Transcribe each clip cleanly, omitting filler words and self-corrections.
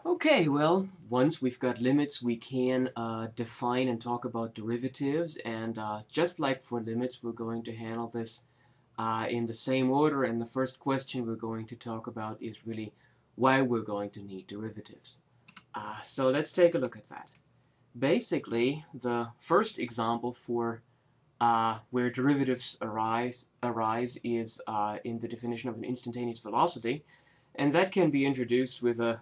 Okay, well, once we've got limits, we can define and talk about derivatives, and just like for limits, we're going to handle this in the same order, and the first question we're going to talk about is really why we're going to need derivatives. So let's take a look at that. Basically, the first example for where derivatives arise is in the definition of an instantaneous velocity, and that can be introduced with a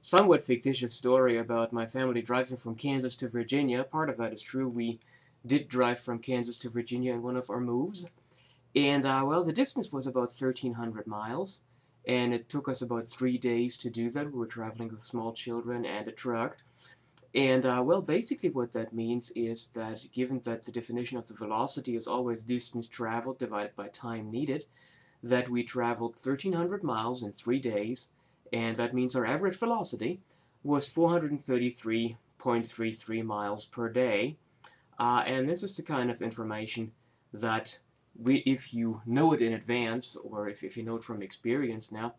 somewhat fictitious story about my family driving from Kansas to Virginia. Part of that is true. We did drive from Kansas to Virginia in one of our moves. And, well, the distance was about 1,300 miles. And it took us about 3 days to do that. We were traveling with small children and a truck. And, well, basically what that means is that given that the definition of the velocity is always distance traveled divided by time needed, that we traveled 1,300 miles in 3 days, and that means our average velocity was 433.33 miles per day. And this is the kind of information that if you know it in advance, or if you know it from experience now,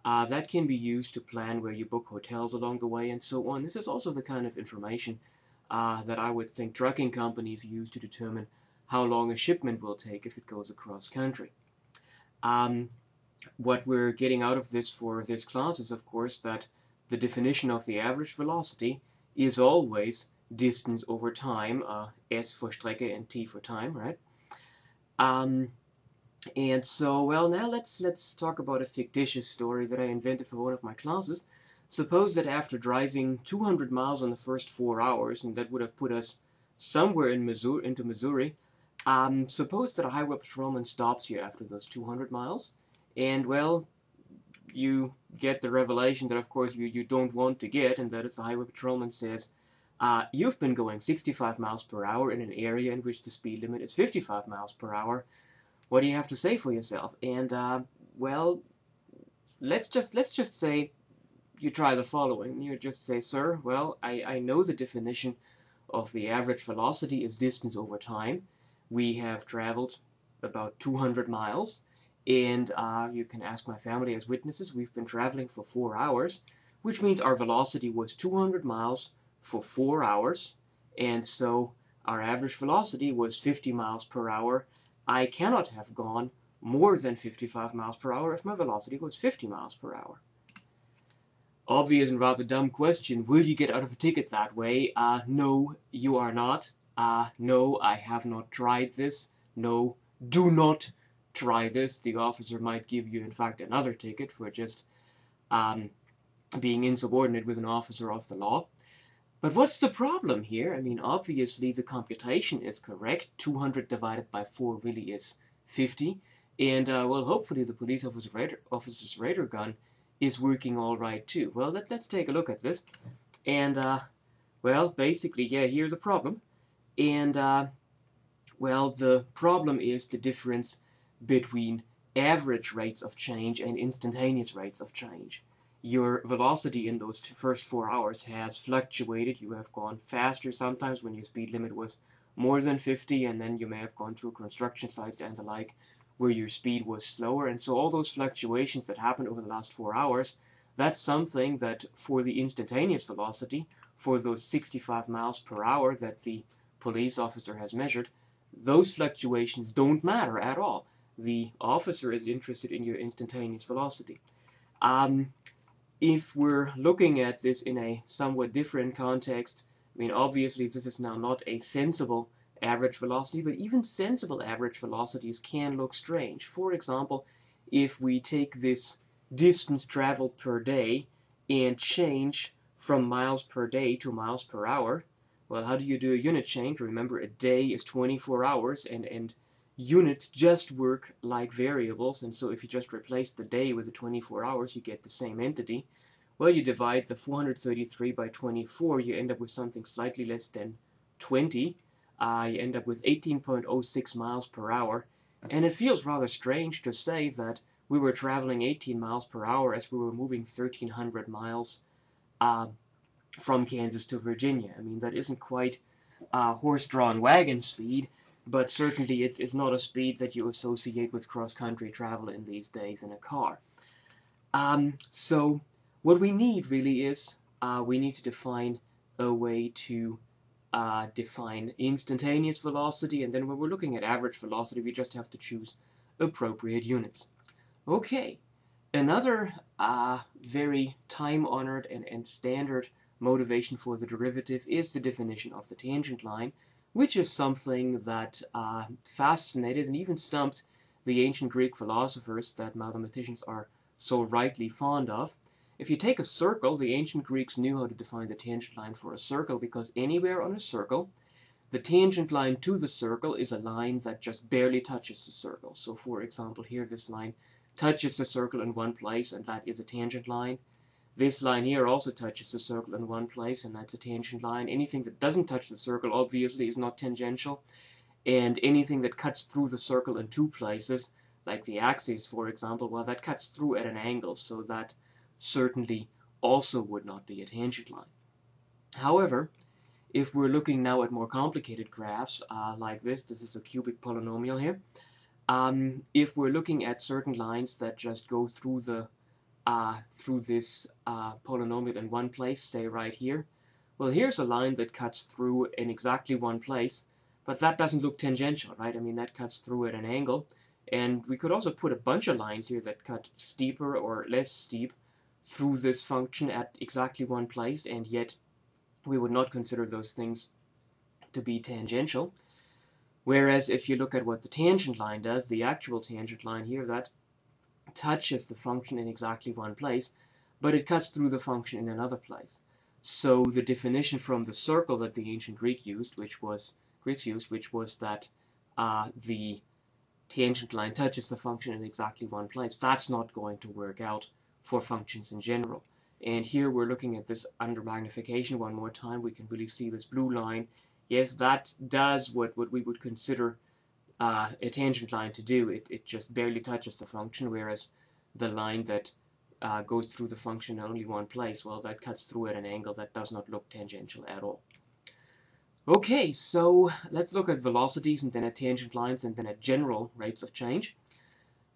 that can be used to plan where you book hotels along the way and so on. This is also the kind of information that I would think trucking companies use to determine how long a shipment will take if it goes across country. What we're getting out of this for this class is, of course, that the definition of the average velocity is always distance over time, S for Strecke and T for time, right? And so, well, now let's talk about a fictitious story that I invented for one of my classes. Suppose that after driving 200 miles in the first 4 hours, and that would have put us somewhere in into Missouri, suppose that a highway patrolman stops you after those 200 miles, and, well, you get the revelation that, of course, you don't want to get, and that is the highway patrolman says, you've been going 65 miles per hour in an area in which the speed limit is 55 miles per hour. What do you have to say for yourself? And, well, let's just say you try the following. You just say, sir, well, I know the definition of the average velocity is distance over time. We have traveled about 200 miles. And you can ask my family as witnesses. We've been traveling for 4 hours, which means our velocity was 200 miles for 4 hours. And so our average velocity was 50 miles per hour. I cannot have gone more than 55 miles per hour if my velocity was 50 miles per hour. Obvious and rather dumb question. Will you get out of a ticket that way? No, you are not. No, I have not tried this. No, do not try this. The officer might give you, in fact, another ticket for just being insubordinate with an officer of the law. But what's the problem here? I mean, obviously the computation is correct. 200 divided by 4 really is 50. And, well, hopefully the police officer's radar gun is working all right, too. Well, let's take a look at this. And, well, basically, yeah, here's a problem. And, well, the problem is the difference between average rates of change and instantaneous rates of change. Your velocity in those first 4 hours has fluctuated. You have gone faster sometimes when your speed limit was more than 50, and then you may have gone through construction sites and the like where your speed was slower. And so all those fluctuations that happened over the last 4 hours, that's something that for the instantaneous velocity, for those 65 miles per hour that the police officer has measured, those fluctuations don't matter at all. The officer is interested in your instantaneous velocity. If we're looking at this in a somewhat different context, I mean, obviously this is now not a sensible average velocity, but even sensible average velocities can look strange. For example, if we take this distance traveled per day and change from miles per day to miles per hour, well, how do you do a unit change? Remember, a day is 24 hours, and units just work like variables, and so if you just replace the day with the 24 hours, you get the same entity. Well, you divide the 433 by 24, you end up with something slightly less than 20. You end up with 18.06 miles per hour, and it feels rather strange to say that we were traveling 18 miles per hour as we were moving 1,300 miles from Kansas to Virginia. I mean, that isn't quite horse-drawn wagon speed, but certainly it's not a speed that you associate with cross-country travel in these days in a car. So what we need really is we need to define a way to define instantaneous velocity, and then when we're looking at average velocity, we just have to choose appropriate units. Okay, another very time-honored and standard motivation for the derivative is the definition of the tangent line, which is something that fascinated and even stumped the ancient Greek philosophers that mathematicians are so rightly fond of. If you take a circle, the ancient Greeks knew how to define the tangent line for a circle, because anywhere on a circle, the tangent line to the circle is a line that just barely touches the circle. So for example, here this line touches the circle in one place, and that is a tangent line. This line here also touches the circle in one place, and that's a tangent line. Anything that doesn't touch the circle, obviously, is not tangential. And anything that cuts through the circle in two places, like the axis, for example, well, that cuts through at an angle, so that certainly also would not be a tangent line. However, if we're looking now at more complicated graphs like this is a cubic polynomial here. If we're looking at certain lines that just go through the through this polynomial in one place, say right here, well, here's a line that cuts through in exactly one place, but that doesn't look tangential, right? I mean, that cuts through at an angle, and we could also put a bunch of lines here that cut steeper or less steep through this function at exactly one place, and yet we would not consider those things to be tangential. Whereas if you look at what the tangent line does, the actual tangent line here, that touches the function in exactly one place, but it cuts through the function in another place. So the definition from the circle that the ancient Greeks used, which was that the tangent line touches the function in exactly one place, that's not going to work out for functions in general. And here we're looking at this under magnification one more time. We can really see this blue line. Yes, that does what we would consider a tangent line to do. It just barely touches the function, whereas the line that goes through the function in only one place, well, that cuts through at an angle that does not look tangential at all. Okay, so let's look at velocities and then at tangent lines and then at general rates of change.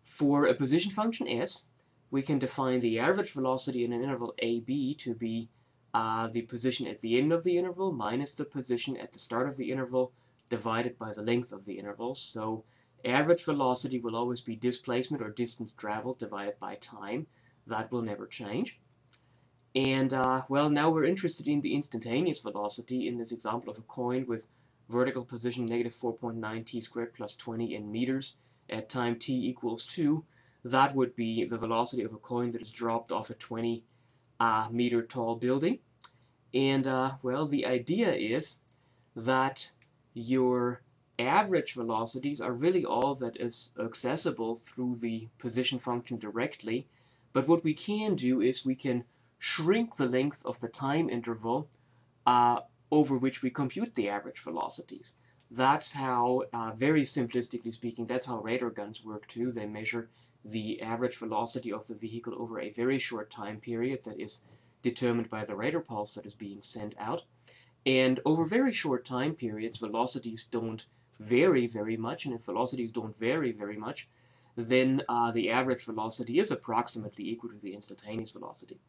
For a position function s, we can define the average velocity in an interval AB to be the position at the end of the interval minus the position at the start of the interval divided by the length of the interval. So average velocity will always be displacement or distance traveled divided by time. That will never change. And well, now we're interested in the instantaneous velocity in this example of a coin with vertical position negative 4.9 t squared plus 20 in meters at time t equals 2. That would be the velocity of a coin that is dropped off a 20 meter tall building. And well, the idea is that your average velocities are really all that is accessible through the position function directly. But what we can do is we can shrink the length of the time interval over which we compute the average velocities. That's how, very simplistically speaking, that's how radar guns work too. They measure the average velocity of the vehicle over a very short time period that is determined by the radar pulse that is being sent out. And over very short time periods, velocities don't vary very much, and if velocities don't vary very much, then the average velocity is approximately equal to the instantaneous velocity.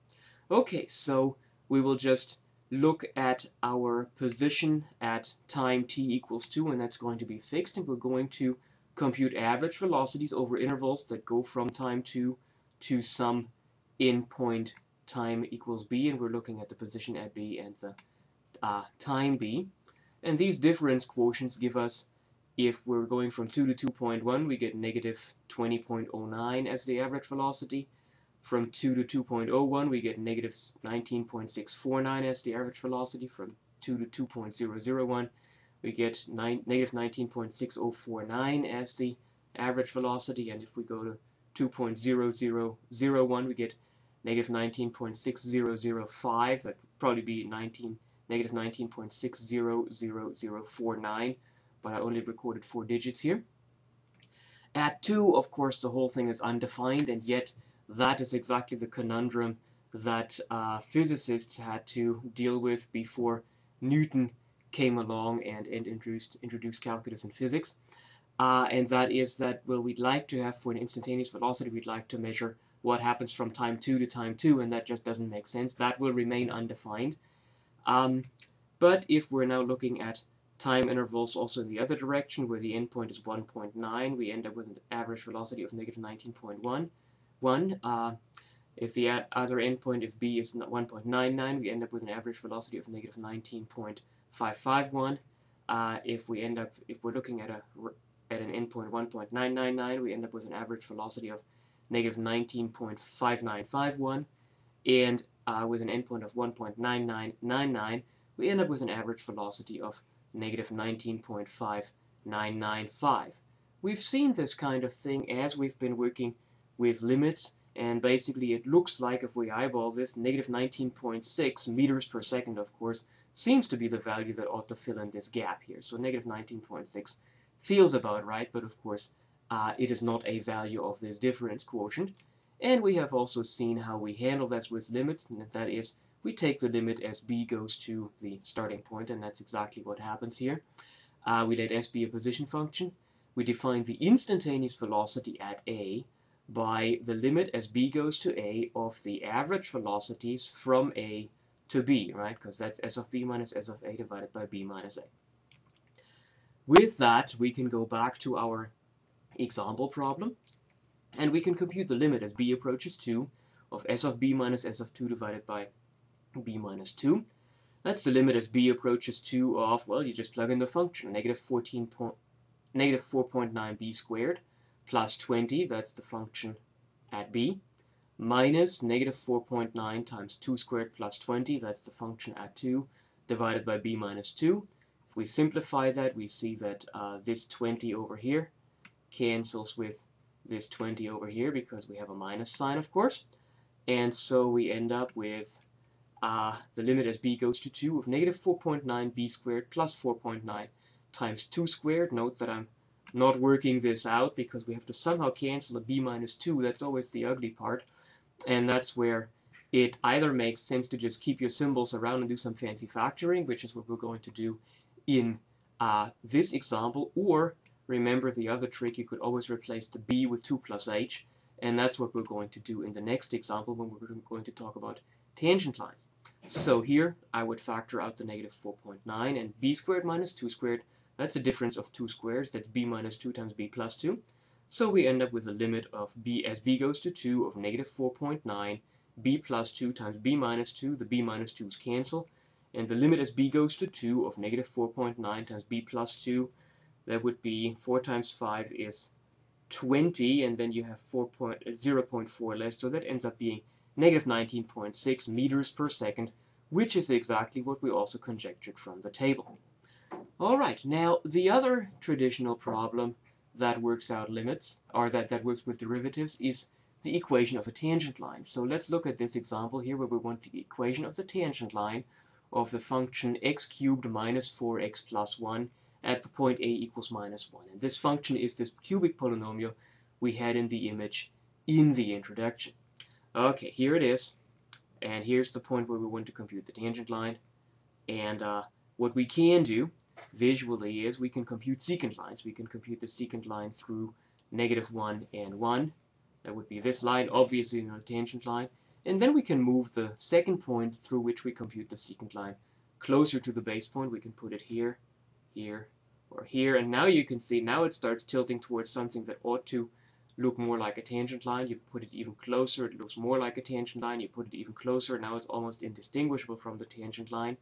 Okay, so we will just look at our position at time t equals 2, and that's going to be fixed, and we're going to compute average velocities over intervals that go from time 2 to some in point time equals b, and we're looking at the position at b and the time b. And these difference quotients give us, if we're going from 2 to 2.1, we get negative 20.09 as the average velocity. From 2 to 2.01, we get negative 19.649 as the average velocity. From 2 to 2.001, we get negative 19.6049 as the average velocity. And if we go to 2.0001, we get negative 19.6005. That would probably be negative 19.600049, but I only recorded 4 digits here. At 2, of course, the whole thing is undefined, and yet that is exactly the conundrum that physicists had to deal with before Newton came along and introduced calculus and physics. And that is that, well, we'd like to have, for an instantaneous velocity, we'd like to measure what happens from time 2 to time 2, and that just doesn't make sense. That will remain undefined. But if we're now looking at time intervals also in the other direction, where the endpoint is 1.9, we end up with an average velocity of negative 19.1. If the other endpoint, if b is 1.99, we end up with an average velocity of negative 19.551. If we're looking at an endpoint 1.999, we end up with an average velocity of negative 19.5951, and with an endpoint of 1.9999, we end up with an average velocity of negative 19.5995. We've seen this kind of thing as we've been working with limits, and basically it looks like, if we eyeball this, negative 19.6 meters per second, of course, seems to be the value that ought to fill in this gap here. So negative 19.6 feels about right, but of course it is not a value of this difference quotient. And we have also seen how we handle this with limits, and that is, we take the limit as b goes to the starting point, and that's exactly what happens here. We let s be a position function. We define the instantaneous velocity at a by the limit as b goes to a of the average velocities from a to b, right? Because that's s of b minus s of a divided by b minus a. With that, we can go back to our example problem, and we can compute the limit as b approaches 2 of s of b minus s of 2 divided by b minus 2. That's the limit as b approaches 2 of, well, you just plug in the function, negative 4.9 b squared plus 20, that's the function at b, minus negative 4.9 times 2 squared plus 20, that's the function at 2, divided by b minus 2. If we simplify that, we see that this 20 over here cancels with this 20 over here, because we have a minus sign, of course. And so we end up with the limit as b goes to 2 of negative 4.9 b squared plus 4.9 times 2 squared. Note that I'm not working this out because we have to somehow cancel a b minus 2. That's always the ugly part. And that's where it either makes sense to just keep your symbols around and do some fancy factoring, which is what we're going to do in this example, or remember the other trick, you could always replace the b with 2 plus h, and that's what we're going to do in the next example when we're going to talk about tangent lines. So here I would factor out the negative 4.9, and b squared minus 2 squared, that's a difference of 2 squares, that's b minus 2 times b plus 2. So we end up with a limit of b as b goes to 2 of negative 4.9, b plus 2 times b minus 2, the b minus 2's cancel, and the limit as b goes to 2 of negative 4.9 times b plus 2, that would be 4 times 5 is 20, and then you have 0.4 less, so that ends up being negative 19.6 meters per second, which is exactly what we also conjectured from the table. Alright, now the other traditional problem that works out limits, or that works with derivatives, is the equation of a tangent line. So let's look at this example here where we want the equation of the tangent line of the function x cubed minus 4x plus 1 at the point a equals minus 1. And this function is this cubic polynomial we had in the image in the introduction. Okay, here it is, and here's the point where we want to compute the tangent line. And what we can do visually is we can compute secant lines. We can compute the secant line through negative 1 and 1. That would be this line, obviously not a tangent line. And then we can move the second point through which we compute the secant line closer to the base point. We can put it here, here, or here. And now you can see, now it starts tilting towards something that ought to look more like a tangent line. You put it even closer, it looks more like a tangent line. You put it even closer, now it's almost indistinguishable from the tangent line,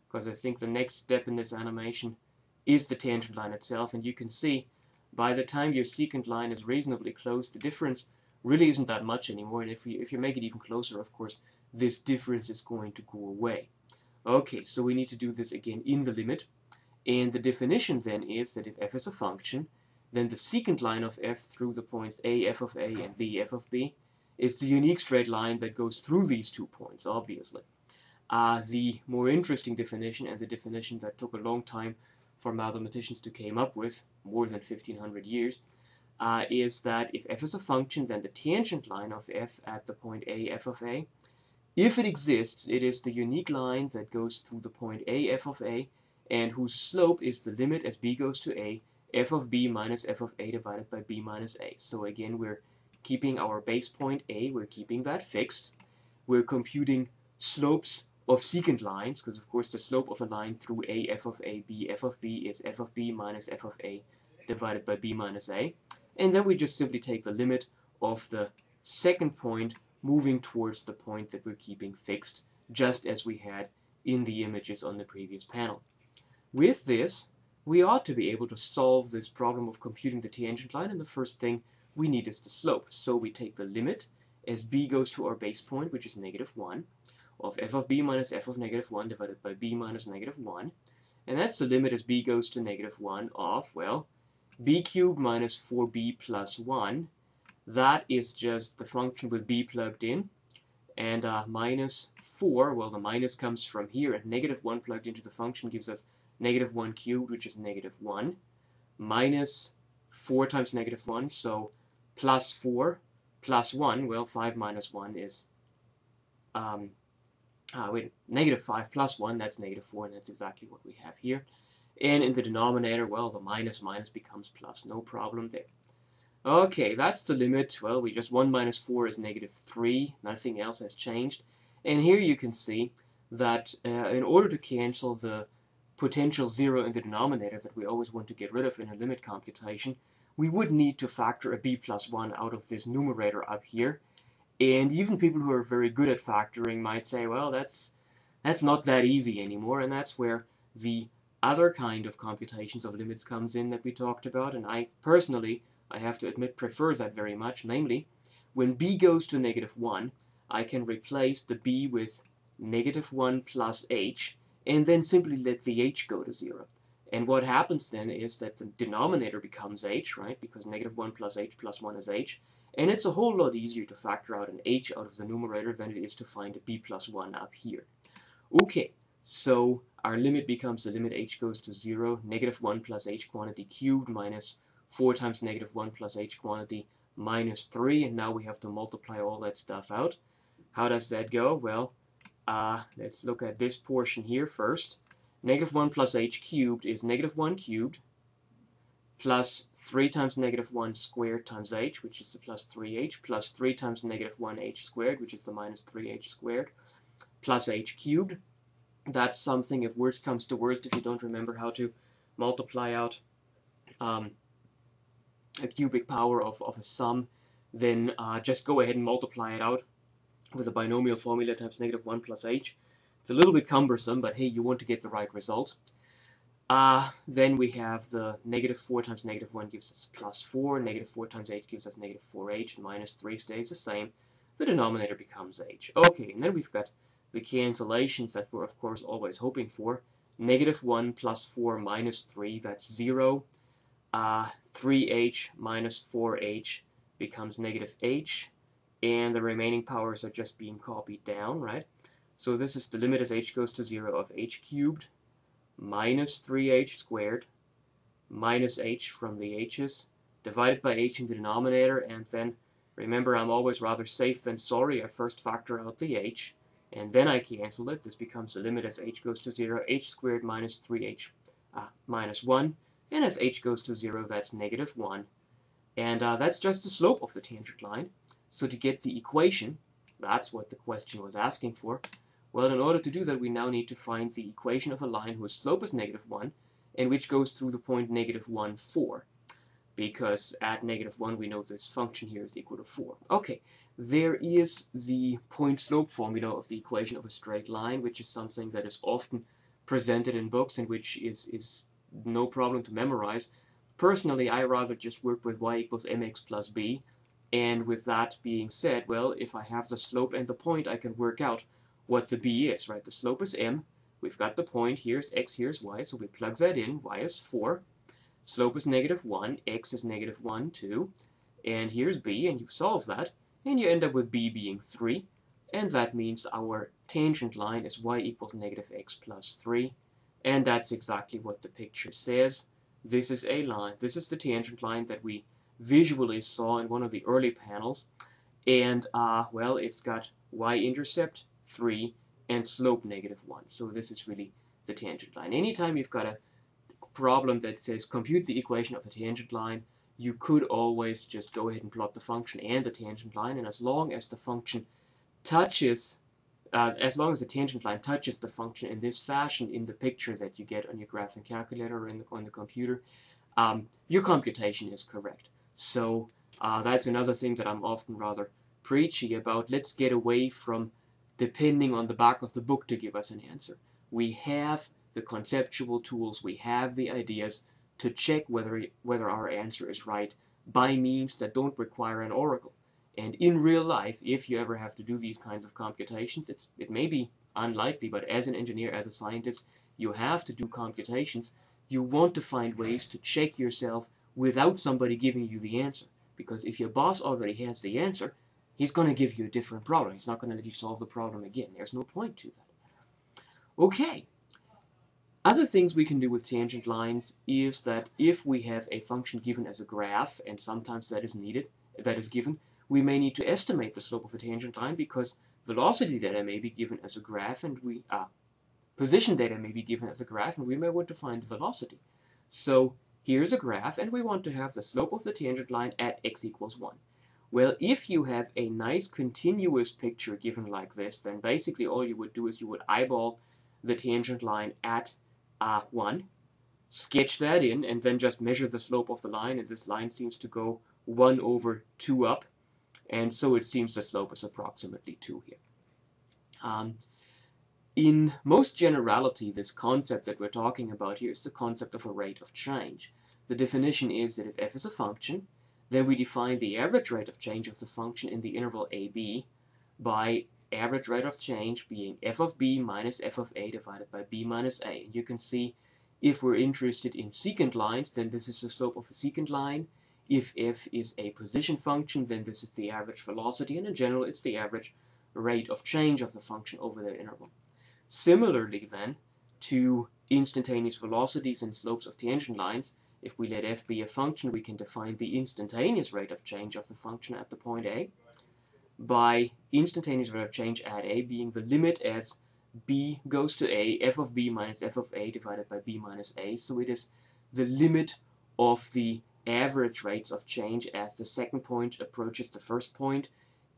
because I think the next step in this animation is the tangent line itself. And you can see by the time your secant line is reasonably close, the difference really isn't that much anymore. And if you make it even closer, of course, this difference is going to go away. Okay, so we need to do this again in the limit. And the definition then is that if f is a function, then the secant line of f through the points a f of a and b f of b is the unique straight line that goes through these 2 points, obviously. The more interesting definition, and the definition that took a long time for mathematicians to come up with, more than 1500 years, is that if f is a function, then the tangent line of f at the point a f of a, if it exists, it is the unique line that goes through the point a f of a, and whose slope is the limit as b goes to a, f of b minus f of a divided by b minus a. So again, we're keeping our base point A, we're keeping that fixed. We're computing slopes of secant lines, because of course the slope of a line through A, f of A, B, f of B is f of B minus f of A divided by B minus A. And then we just simply take the limit of the second point moving towards the point that we're keeping fixed, just as we had in the images on the previous panel. With this, we ought to be able to solve this problem of computing the tangent line, and the first thing we need is the slope. So we take the limit as b goes to our base point, which is -1, of f of b minus f of -1 divided by b minus -1. And that's the limit as b goes to -1 of, well, b cubed minus 4b plus 1. That is just the function with b plugged in. And minus 4, well, the minus comes from here, and -1 plugged into the function gives us -1 cubed, which is -1, minus 4 times -1, so plus 4 plus 1, well, 5 minus 1 is, -5 plus 1, that's -4, and that's exactly what we have here. And in the denominator, well, the minus becomes plus, no problem there. Okay, that's the limit. Well, 1 minus 4 is -3, nothing else has changed. And here you can see that in order to cancel the potential 0 in the denominator that we always want to get rid of in a limit computation, we would need to factor a b plus 1 out of this numerator up here. And even people who are very good at factoring might say, well, that's not that easy anymore, and that's where the other kind of computations of limits comes in that we talked about, and I personally, I have to admit, prefer that very much. Namely, when b goes to -1, I can replace the b with -1 plus h, and then simply let the h go to 0. And what happens then is that the denominator becomes h, right? Because -1 plus h plus 1 is h. And it's a whole lot easier to factor out an h out of the numerator than it is to find a b plus 1 up here. Okay, so our limit becomes the limit h goes to 0, -1 plus h quantity cubed minus 4 times -1 plus h quantity minus 3. And now we have to multiply all that stuff out. How does that go? Well, let's look at this portion here first. -1 plus h cubed is -1 cubed plus 3 times -1 squared times h, which is the plus 3h, plus 3 times -1h squared, which is the minus 3h squared, plus h cubed. That's something, if worst comes to worst, if you don't remember how to multiply out a cubic power of a sum, then just go ahead and multiply it out with a binomial formula times -1 plus h. It's a little bit cumbersome, but hey, you want to get the right result. Then we have the -4 times -1 gives us plus 4, -4 times h gives us -4h, and minus 3 stays the same. The denominator becomes h. Okay, and then we've got the cancellations that we're, of course, always hoping for. -1 plus 4 minus 3, that's 0. 3h minus 4h becomes -h, and the remaining powers are just being copied down, right? So this is the limit as h goes to 0 of h cubed minus 3h squared minus h from the h's divided by h in the denominator, and then remember, I'm always rather safe than sorry. I first factor out the h, and then I cancel it. This becomes the limit as h goes to 0, h squared minus 3h minus 1, and as h goes to 0, that's -1. And that's just the slope of the tangent line. So to get the equation, that's what the question was asking for. Well, in order to do that, we now need to find the equation of a line whose slope is -1 and which goes through the point -1, 4. Because at -1, we know this function here is equal to 4. Okay, there is the point slope formula of the equation of a straight line, which is something that is often presented in books and which is no problem to memorize. Personally, I rather just work with y equals mx plus b. And with that being said, well, if I have the slope and the point, I can work out what the b is, right? The slope is m. We've got the point. Here's x, here's y. So we plug that in. Y is 4. Slope is -1. X is -1, 2. And here's b, and you solve that. And you end up with b being 3. And that means our tangent line is y equals -x plus 3. And that's exactly what the picture says. This is a line. This is the tangent line that we visually saw in one of the early panels. And, well, it's got y-intercept 3 and slope -1. So this is really the tangent line. Anytime you've got a problem that says compute the equation of a tangent line, you could always just go ahead and plot the function and the tangent line, and as long as the function touches, as long as the tangent line touches the function in this fashion in the picture that you get on your graphing calculator or on the computer, your computation is correct. So that's another thing that I'm often rather preachy about. Let's get away from depending on the back of the book to give us an answer. We have the conceptual tools, we have the ideas to check whether our answer is right by means that don't require an oracle. And in real life, if you ever have to do these kinds of computations, it may be unlikely, but as an engineer, as a scientist, you have to do computations. You want to find ways to check yourself without somebody giving you the answer. Because if your boss already has the answer, he's going to give you a different problem. He's not going to let you solve the problem again. There's no point to that. Okay. Other things we can do with tangent lines is that if we have a function given as a graph, and sometimes that is given, we may need to estimate the slope of a tangent line because velocity data may be given as a graph, and position data may be given as a graph, and we may want to find the velocity. So here's a graph, and we want to have the slope of the tangent line at x equals 1. Well, if you have a nice continuous picture given like this, then basically all you would do is you would eyeball the tangent line at 1, sketch that in, and then just measure the slope of the line, and this line seems to go 1 over 2 up, and so it seems the slope is approximately 2 here. In most generality, this concept that we're talking about here is the concept of a rate of change. The definition is that if f is a function, then we define the average rate of change of the function in the interval ab by average rate of change being f of b minus f of a divided by b minus a. And you can see if we're interested in secant lines, then this is the slope of the secant line. If f is a position function, then this is the average velocity, and in general it's the average rate of change of the function over that interval. Similarly then, to instantaneous velocities and slopes of tangent lines, if we let f be a function, we can define the instantaneous rate of change of the function at the point a by instantaneous rate of change at a being the limit as b goes to a, f of b minus f of a divided by b minus a. So it is the limit of the average rates of change as the second point approaches the first point.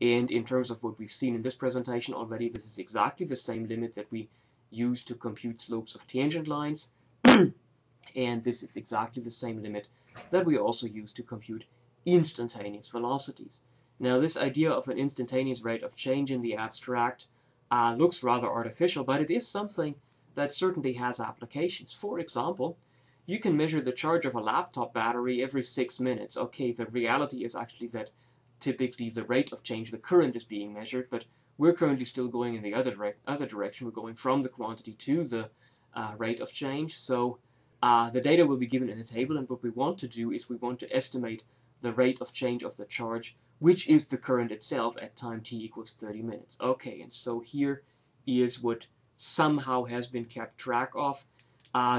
And in terms of what we've seen in this presentation already, this is exactly the same limit that we use to compute slopes of tangent lines. And this is exactly the same limit that we also use to compute instantaneous velocities. Now, this idea of an instantaneous rate of change in the abstract looks rather artificial, but it is something that certainly has applications. For example, you can measure the charge of a laptop battery every 6 minutes. Okay, the reality is actually that typically the rate of change, the current, is being measured, but we're currently still going in the other direction. We're going from the quantity to the rate of change. So the data will be given in a table, and what we want to do is we want to estimate the rate of change of the charge, which is the current itself at time t equals 30 minutes. Okay, and so here is what somehow has been kept track of.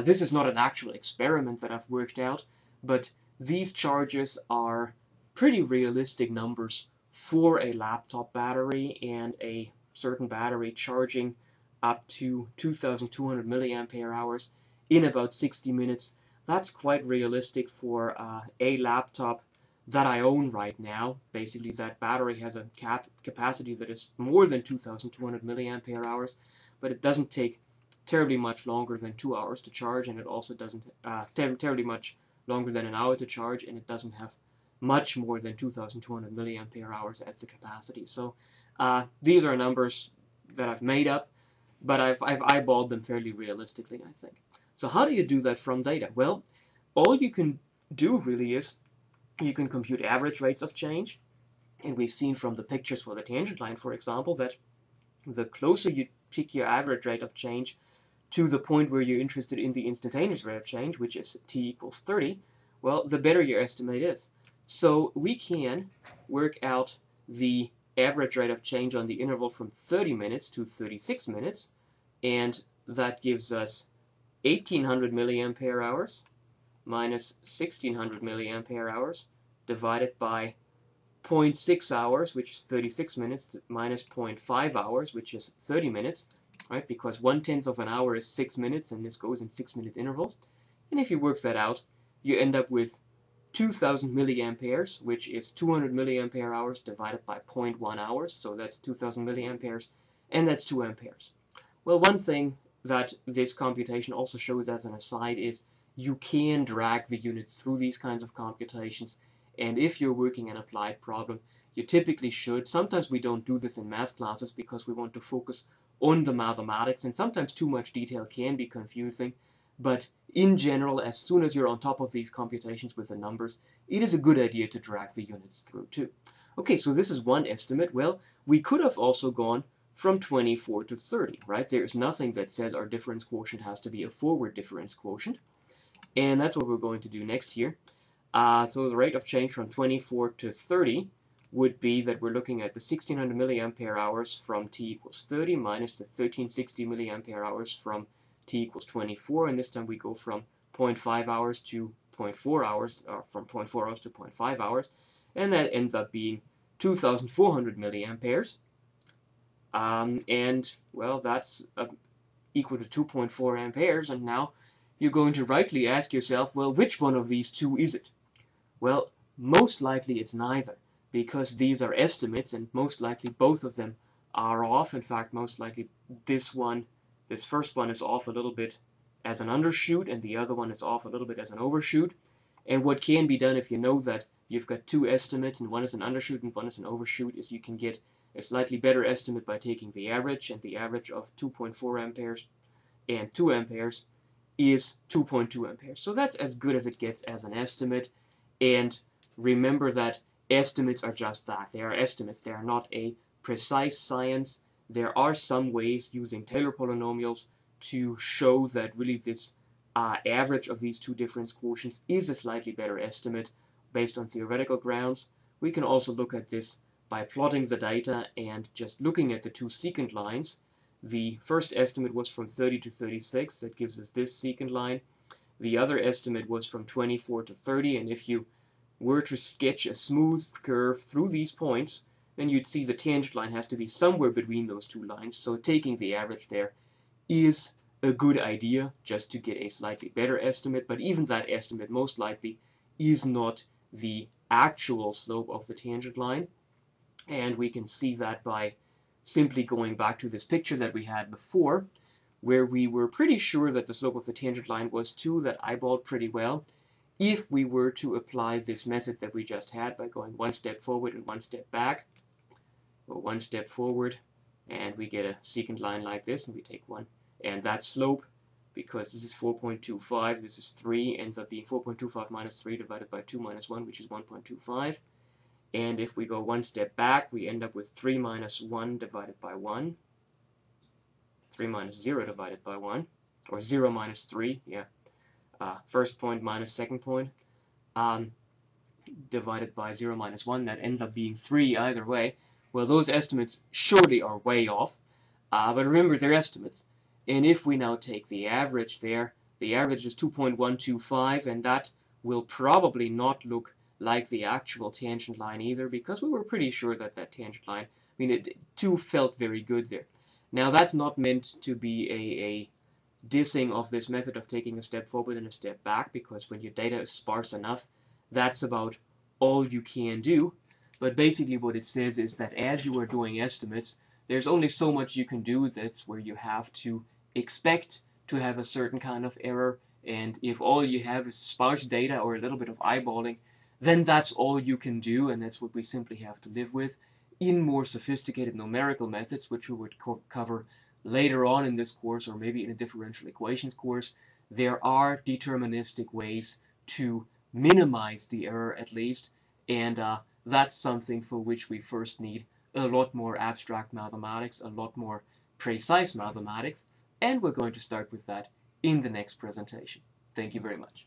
This is not an actual experiment that I've worked out, but these charges are pretty realistic numbers for a laptop battery, and a certain battery charging up to 2,200 milliampere hours in about 60 minutes. That's quite realistic for a laptop that I own right now. Basically, that battery has a capacity that is more than 2,200 milliampere hours, but it doesn't take terribly much longer than 2 hours to charge, and it also doesn't terribly much longer than an hour to charge, and it doesn't have much more than 2,200 milliampere hours as the capacity. So these are numbers that I've made up, but I've eyeballed them fairly realistically, I think. So how do you do that from data? Well, all you can do really is you can compute average rates of change, and we've seen from the pictures for the tangent line, for example, that the closer you pick your average rate of change to the point where you're interested in the instantaneous rate of change, which is t equals 30, well, the better your estimate is. So we can work out the average rate of change on the interval from 30 minutes to 36 minutes, and that gives us 1,800 milliampere hours minus 1,600 milliampere hours divided by 0.6 hours, which is 36 minutes, minus 0.5 hours, which is 30 minutes, right? Because 1/10 of an hour is 6 minutes, and this goes in 6-minute intervals. And if you work that out, you end up with 2000 milliamperes, which is 200 milliampere hours divided by 0.1 hours, so that's 2000 milliamperes, and that's 2 amperes. Well, one thing that this computation also shows as an aside is you can drag the units through these kinds of computations, and if you're working an applied problem, you typically should. Sometimes we don't do this in math classes because we want to focus on the mathematics, and sometimes too much detail can be confusing, but in general, as soon as you're on top of these computations with the numbers, it is a good idea to drag the units through too. Okay, so this is one estimate. Well, we could have also gone from 24 to 30, right? There's nothing that says our difference quotient has to be a forward difference quotient. And that's what we're going to do next here. So the rate of change from 24 to 30 would be that we're looking at the 1600 milliampere hours from t equals 30 minus the 1360 milliampere hours from t equals 24. And this time we go from 0.5 hours to 0.4 hours, or from 0.4 hours to 0.5 hours. And that ends up being 2400 milliamperes. And, well, that's equal to 2.4 amperes. And now you're going to rightly ask yourself, well, which one of these two is it? Well, most likely it's neither, because these are estimates, and most likely both of them are off. In fact, most likely this first one is off a little bit as an undershoot, and the other one is off a little bit as an overshoot. And what can be done if you know that you've got two estimates, and one is an undershoot and one is an overshoot, is you can get a slightly better estimate by taking the average, and the average of 2.4 amperes and 2 amperes is 2.2 amperes. So that's as good as it gets as an estimate. And remember that estimates are just that. They are estimates. They are not a precise science. There are some ways using Taylor polynomials to show that really this average of these two difference quotients is a slightly better estimate based on theoretical grounds. We can also look at this by plotting the data and just looking at the two secant lines. The first estimate was from 30 to 36. That gives us this secant line. The other estimate was from 24 to 30. And if you were to sketch a smooth curve through these points, then you'd see the tangent line has to be somewhere between those two lines. So taking the average there is a good idea just to get a slightly better estimate. But even that estimate most likely is not the actual slope of the tangent line. And we can see that by simply going back to this picture that we had before, where we were pretty sure that the slope of the tangent line was 2, that eyeballed pretty well. If we were to apply this method that we just had by going one step forward and one step back, or one step forward, and we get a secant line like this, and we take one, and that slope, because this is 4.25, this is 3, ends up being 4.25 minus 3 divided by 2 minus 1, which is 1.25. And if we go one step back, we end up with 3 minus 1 divided by 1. 3 minus 0 divided by 1. Or 0 minus 3, yeah. First point minus second point. Divided by 0 minus 1. That ends up being 3 either way. Well, those estimates surely are way off. But remember, they're estimates. And if we now take the average there, the average is 2.125, and that will probably not look like the actual tangent line either, because we were pretty sure that that tangent line, I mean, it too felt very good there. Now, that's not meant to be a dissing of this method of taking a step forward and a step back, because when your data is sparse enough, that's about all you can do. But basically what it says is that as you are doing estimates, there's only so much you can do. That's where you have to expect to have a certain kind of error, and if all you have is sparse data or a little bit of eyeballing, then that's all you can do, and that's what we simply have to live with. In more sophisticated numerical methods, which we would cover later on in this course, or maybe in a differential equations course, there are deterministic ways to minimize the error at least, and that's something for which we first need a lot more abstract mathematics, a lot more precise mathematics, and we're going to start with that in the next presentation. Thank you very much.